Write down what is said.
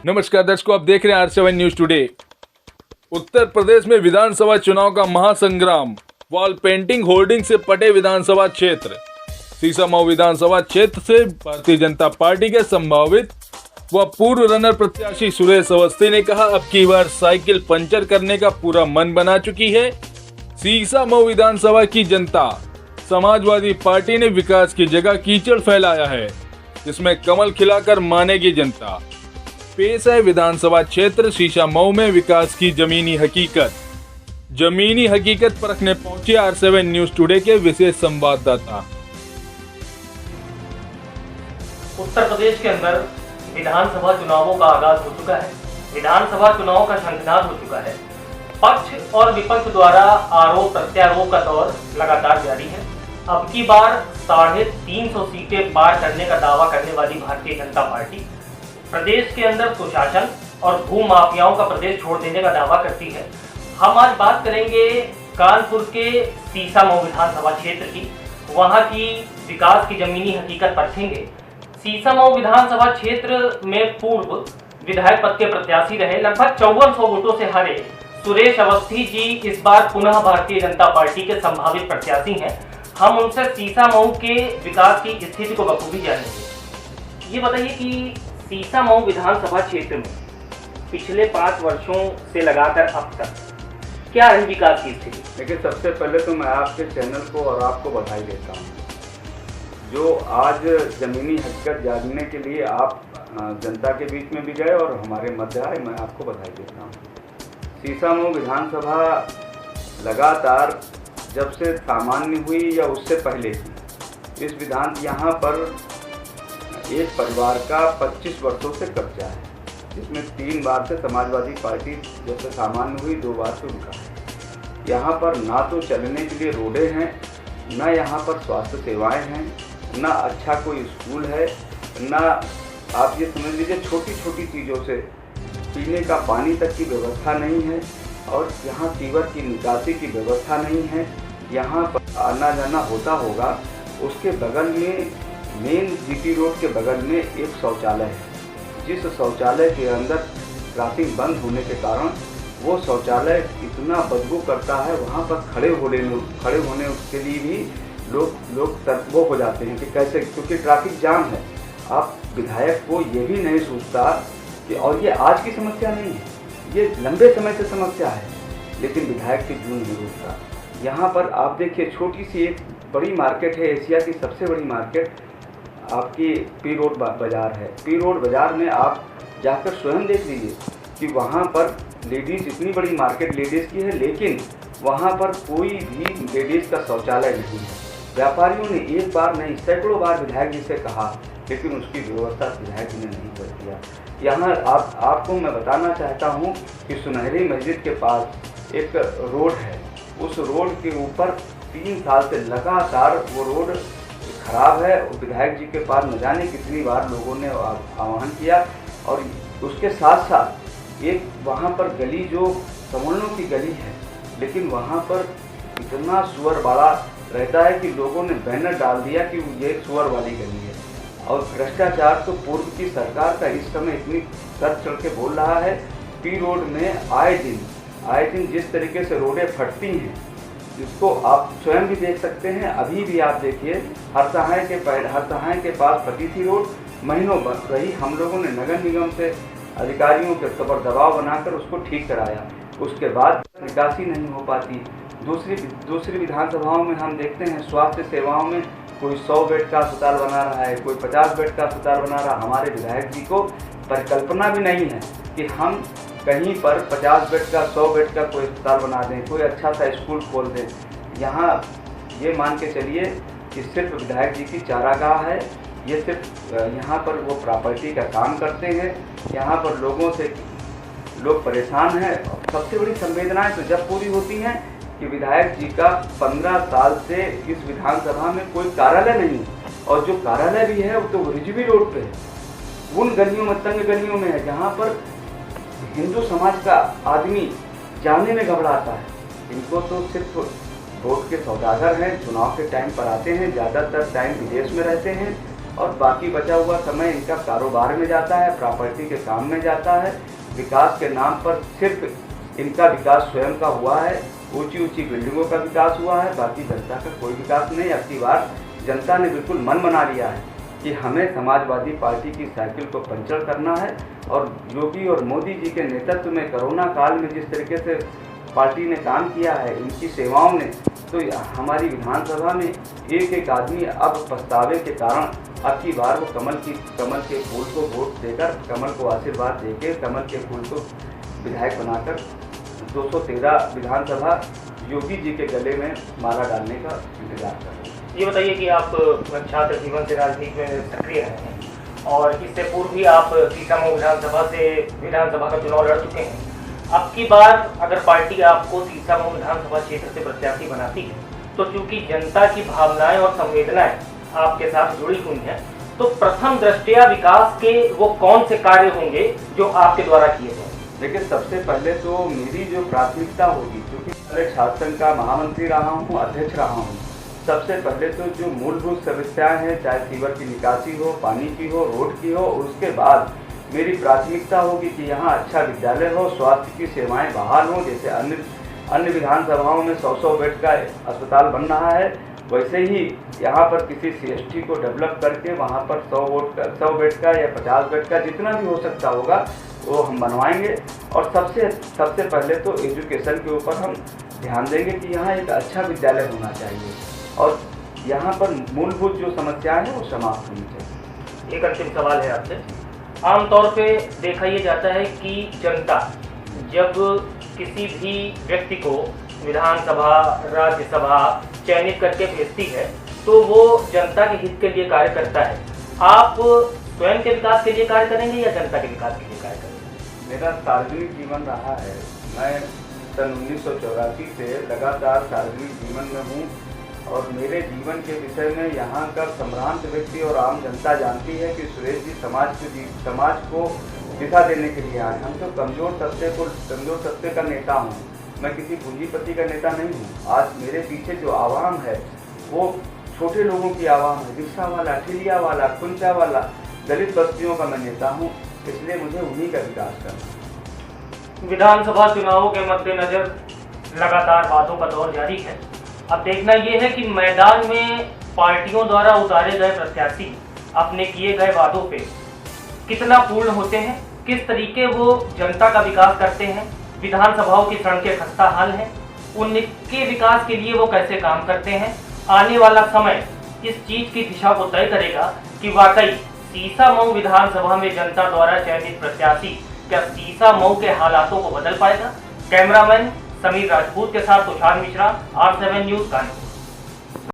नमस्कार दर्शकों, आप देख रहे हैं R7 news today. Uttar Pradesh में विधानसभा चुनाव का महासंग्राम, वॉल पेंटिंग होर्डिंग से पटे विधानसभा क्षेत्र। सीसामऊ विधानसभा क्षेत्र से भारतीय जनता पार्टी के संभावित व पूर्व रनर प्रत्याशी सुरेश अवस्थी ने कहा, अब की बार साइकिल पंचर करने का पूरा मन बना चुकी है। सीसामऊ विधानसभा की जनता, समाजवादी पार्टी ने विकास की जगह कीचड़ फैलाया है, जिसमें कमल खिलाकर मानेगी जनता। पेश है विधानसभा क्षेत्र सीसामऊ में विकास की जमीनी हकीकत परखने पहुंचे R7 न्यूज टुडे के विशेष संवाददाता। उत्तर प्रदेश के अंदर विधानसभा चुनावों का आगाज हो चुका है। विधानसभा चुनाव का शंखनाद हो चुका है। पक्ष और विपक्ष द्वारा आरोप प्रत्यारोप का दौर लगातार जारी है। अब की बार 350 सीटें पार करने का दावा करने वाली भारतीय जनता पार्टी प्रदेश के अंदर सुशासन और भू माफियाओं का प्रदेश छोड़ देने का दावा करती है। हम आज बात करेंगे कानपुर के सीसामऊ विधानसभा क्षेत्र की, वहां की विकास की जमीनी हकीकत परखेंगे। सीसामऊ विधानसभा क्षेत्र में पूर्व विधायक पद के प्रत्याशी रहे, लगभग 5400 वोटों से हारे सुरेश अवस्थी जी इस बार पुनः भारतीय जनता पार्टी के संभावित प्रत्याशी हैं। हम उनसे सीसामऊ के विकास की स्थिति को बखूबी जानेंगे। ये बताइए कि सीसामऊ विधानसभा क्षेत्र में पिछले 5 वर्षों से लगाकर अब तक क्या रही विकास की स्थिति? देखिए, सबसे पहले तो मैं आपके चैनल को और आपको बधाई देता हूँ, जो आज जमीनी हकीकत जानने के लिए आप जनता के बीच में भी गए और हमारे मध्य आए। मैं आपको बधाई देता हूँ। सीसामऊ विधानसभा लगातार जब से सामान्य हुई या उससे पहले की, इस यहाँ पर एक परिवार का 25 वर्षों से कब्जा है, जिसमें 3 बार से समाजवादी पार्टी जब से सामान्य हुई, 2 बार से उनका है। यहाँ पर ना तो चलने के लिए रोडें हैं, ना यहाँ पर स्वास्थ्य सेवाएं हैं, ना अच्छा कोई स्कूल है, ना आप ये समझ लीजिए छोटी छोटी चीज़ों से पीने का पानी तक की व्यवस्था नहीं है, और यहाँ सीवर की निकासी की व्यवस्था नहीं है। यहाँ पर आना जाना होता होगा, उसके बगल में मेन जीटी रोड के बगल में एक शौचालय है, जिस शौचालय के अंदर क्रॉसिंग बंद होने के कारण वो शौचालय इतना बदबू करता है, वहाँ पर खड़े होने उसके लिए भी लोग वो हो जाते हैं कि कैसे, क्योंकि ट्रैफिक जाम है। आप विधायक को ये भी नहीं सोचता कि, और ये आज की समस्या नहीं है, ये लंबे समय से समस्या है, लेकिन विधायक की जून नहीं उठता। यहाँ पर आप देखिए, छोटी सी एक बड़ी मार्केट है, एशिया की सबसे बड़ी मार्केट आपकी पी रोड बाज़ार है। पी रोड बाज़ार में आप जाकर स्वयं देख लीजिए कि वहाँ पर लेडीज़, इतनी बड़ी मार्केट लेडीज़ की है, लेकिन वहाँ पर कोई भी लेडीज़ का शौचालय नहीं है। व्यापारियों ने एक बार नहीं, सैकड़ों बार विधायक जी से कहा, लेकिन उसकी व्यवस्था विधायक जी ने नहीं कर दिया। यहाँ आपको मैं बताना चाहता हूँ कि सुनहरी मस्जिद के पास एक रोड है, उस रोड के ऊपर 3 साल से लगातार वो रोड खराब है। विधायक जी के पास न जाने कितनी बार लोगों ने आह्वान किया, और उसके साथ साथ एक वहाँ पर गली जो सवर्णों की गली है, लेकिन वहाँ पर इतना सुअर बाड़ा रहता है कि लोगों ने बैनर डाल दिया कि ये सुअर वाली गली है। और भ्रष्टाचार तो पूर्व की सरकार का इस समय इतनी सर चढ़ के बोल रहा है। पी रोड में आए दिन जिस तरीके से रोडें फटती हैं, जिसको आप स्वयं भी देख सकते हैं। अभी भी आप देखिए, हरसहाय के पास फटी थी रोड, महीनों बन रही। हम लोगों ने नगर निगम से अधिकारियों के ऊपर दबाव बनाकर उसको ठीक कराया, उसके बाद निकासी नहीं हो पाती। दूसरी विधानसभाओं में हम देखते हैं, स्वास्थ्य सेवाओं में कोई 100 बेड का अस्पताल बना रहा है, कोई 50 बेड का अस्पताल बना रहा है। हमारे विधायक जी को परिकल्पना भी नहीं है कि हम कहीं पर 50 बेड का, 100 बेड का कोई अस्पताल बना दें, कोई अच्छा सा स्कूल खोल दें। यहाँ ये मान के चलिए कि सिर्फ विधायक जी की चारागाह है। ये सिर्फ यहाँ पर वो प्रॉपर्टी का काम करते हैं। यहाँ पर लोग परेशान हैं। सबसे बड़ी संवेदनाएं तो जब पूरी होती हैं कि विधायक जी का 15 साल से इस विधानसभा में कोई कार्यालय नहीं है, और जो कार्यालय भी है वो तो रिजवी रोड पे है, उन गलियों में, तंग गलियों में है, जहाँ पर हिंदू समाज का आदमी जाने में घबराता है। इनको तो सिर्फ वोट के सौदागर हैं, चुनाव के टाइम पर आते हैं, ज़्यादातर टाइम विदेश में रहते हैं, और बाकी बचा हुआ समय इनका कारोबार में जाता है, प्रॉपर्टी के काम में जाता है। विकास के नाम पर सिर्फ इनका विकास स्वयं का हुआ है, ऊंची ऊंची बिल्डिंगों का विकास हुआ है, बाकी जनता का कोई विकास नहीं। अब की बार जनता ने बिल्कुल मन बना लिया है कि हमें समाजवादी पार्टी की साइकिल को पंचर करना है। और योगी और मोदी जी के नेतृत्व में कोरोना काल में जिस तरीके से पार्टी ने काम किया है, इनकी सेवाओं ने, तो हमारी विधानसभा में एक एक आदमी अब पछतावे के कारण अब की बार वो कमल के फूल को वोट देकर, कमल को आशीर्वाद देकर, कमल के फूल को विधायक बनाकर 213 विधानसभा योगी जी के गले में माला डालने का इंतजार कर रहे हैं। ये बताइए कि आप छात्र जीवन से राजनीति में सक्रिय रहे हैं और इससे पूर्व भी आप सीतामऊ विधानसभा का चुनाव लड़ चुके हैं। अब की बार अगर पार्टी आपको सीतामऊ विधानसभा क्षेत्र से प्रत्याशी बनाती है तो चूंकि जनता की भावनाएं और संवेदनाएं आपके साथ जुड़ी हुई हैं, तो प्रथम दृष्टया विकास के वो कौन से कार्य होंगे जो आपके द्वारा किए गए? देखिए, सबसे पहले तो मेरी जो प्राथमिकता होगी, क्योंकि मैं छात्र संघ का महामंत्री रहा हूँ, अध्यक्ष रहा हूँ, सबसे पहले तो जो मूलभूत समस्याएं हैं, चाहे सीवर की निकासी हो, पानी की हो, रोड की हो, उसके बाद मेरी प्राथमिकता होगी कि यहाँ अच्छा विद्यालय हो, स्वास्थ्य की सेवाएं बहाल हों। जैसे अन्य विधानसभाओं में 100 बेड का अस्पताल बन रहा है, वैसे ही यहाँ पर किसी CST को डेवलप करके वहाँ पर 100 बेड का या 50 बेड का जितना भी हो सकता होगा वो हम बनवाएंगे। और सबसे पहले तो एजुकेशन के ऊपर हम ध्यान देंगे कि यहाँ एक अच्छा विद्यालय होना चाहिए और यहाँ पर मूलभूत जो समस्याएं हैं वो समाप्त होनी चाहिए। एक अंतिम सवाल है आपसे। आमतौर पे देखा ये जाता है कि जनता जब किसी भी व्यक्ति को विधानसभा, राज्यसभा चयनित करके भेजती है तो वो जनता के हित के लिए कार्य करता है। आप स्वयं के विकास के लिए कार्य करेंगे या जनता के विकास के लिए कार्य करेंगे? मेरा सार्वजनिक जीवन रहा है, मैं सन 1984 से लगातार सार्वजनिक जीवन में हूँ और मेरे जीवन के विषय में यहाँ का संभ्रांत व्यक्ति और आम जनता जानती है कि सुरेश जी समाज को दिशा देने के लिए आए। हम तो कमजोर तबके का नेता हूँ, मैं किसी पूंजीपति का नेता नहीं हूँ। आज मेरे पीछे जो आवाम है वो छोटे लोगों की आवाम है, रिक्शा वाला, ठेलिया वाला, कुंचा वाला, दलित बस्तियों का मैं नेता हूँ, इसलिए मुझे उन्हीं का विकास करना। विधानसभा चुनावों के मद्देनजर लगातार वादों का दौर जारी है। अब देखना यह है कि मैदान में पार्टियों द्वारा उतारे गए प्रत्याशी अपने किए गए वादों पे कितना पूर्ण होते हैं, किस तरीके वो जनता का विकास करते हैं, विधानसभाओं की सड़कें खस्ता हाल हैं, उनके विकास के लिए वो कैसे काम करते हैं। आने वाला समय इस चीज की दिशा को तय करेगा कि वाकई सीसामऊ विधानसभा में जनता द्वारा चयनित प्रत्याशी क्या सीसामऊ के हालातों को बदल पाएगा। कैमरामैन समीर राजपूत के साथ तुषार मिश्रा, R7 न्यूज कानपुर।